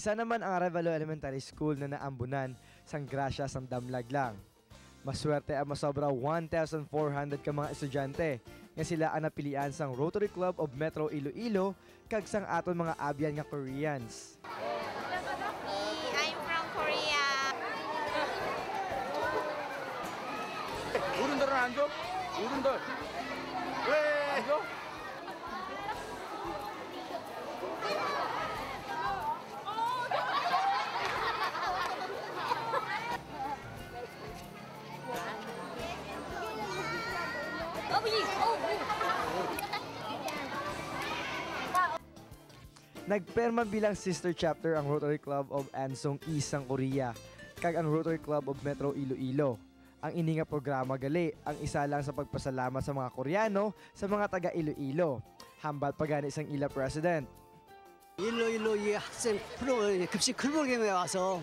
Isa naman ang Arevalo Elementary School na naambunan sang grasya sang damlag lang. Maswerte ang masobra 1,400 ka mga estudyante nga sila ang napilian sang Rotary Club of Metro Iloilo kag sang aton mga abyan nga Koreans. I'm from Korea. 어른들은 안 줘? 어른들 왜 안 줘? Nagperma bilang sister chapter ang Rotary Club of Ansong Isang Korea kag ang Rotary Club of Metro Iloilo. Ang ini nga programa gali ang isa lang sa pagpasalamat sa mga Koreano sa mga taga Iloilo. Hambal pa gani sang ila president. 일로일로 이 학생 급식 프로그램에 와서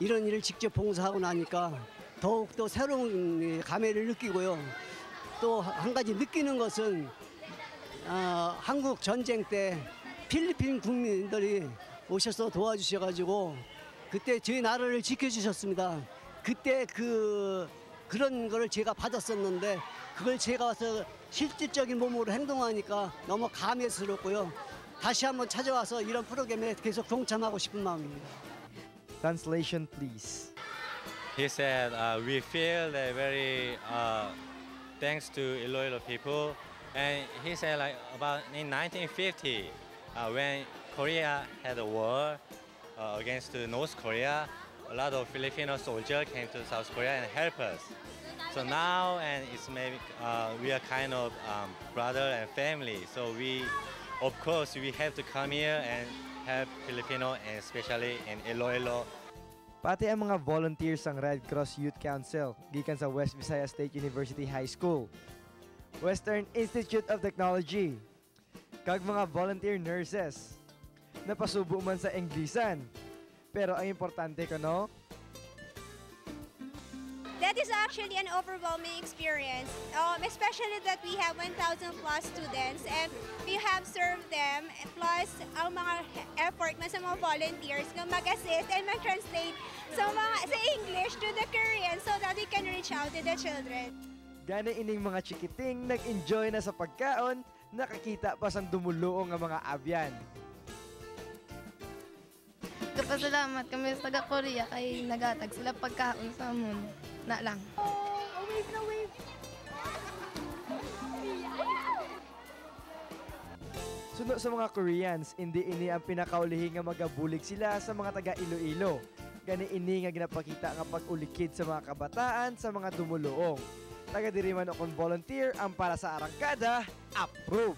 이런 일을 직접 봉사하고 나니까 더욱더 새로운 감회를 느끼고요. 또 한 가지 느끼는 것은 한국 전쟁 때 필리핀 국민들이 오셔서 도와주셔가지고 그때 저희 나라를 지켜주셨습니다. 그때 그런 거를 제가 받았었는데 그걸 제가 와서 실질적인 몸으로 행동하니까 너무 감회스럽고요. 다시 한번 찾아와서 이런 프로그램에 계속 동참하고 싶은 마음입니다. Translation please. He said, we feel that very thanks to Iloilo people. And he said like about in 1950, when Korea had a war against North Korea, a lot of Filipino soldiers came to South Korea and helped us. So now, and it's maybe we are kind of brother and family. So of course, we have to come here and help Filipino, and especially in Iloilo. Pati ang mga volunteers ng Red Cross Youth Council gikan sa West Visayas State University High School, Western Institute of Technology, kag mga volunteer nurses. Napasubo man sa Englisan. Pero ang importante ko, no? That is actually an overwhelming experience, especially that we have 1,000 plus students and we have served them, plus ang mga effort man sa mga volunteers na mag-assist and mag-translate sa English to the Korean so that we can reach out to the children. Gani ining mga chikiting nag-enjoy na sa pagkaon, nakakita pa sang dumuluong ang mga abyan. Kapasalamat kami sa taga-Korea kay nagatag sila pagkaon sa amon. Na lang. Suno sa mga Koreans, hindi ini ang pinakaulihi nga magabulig sila sa mga taga Iloilo. Gani ini nga ginapakita nga pag-ulikid sa mga kabataan sa mga dumuluong. Taga diri man akong volunteer ang para sa Arangkada, approve!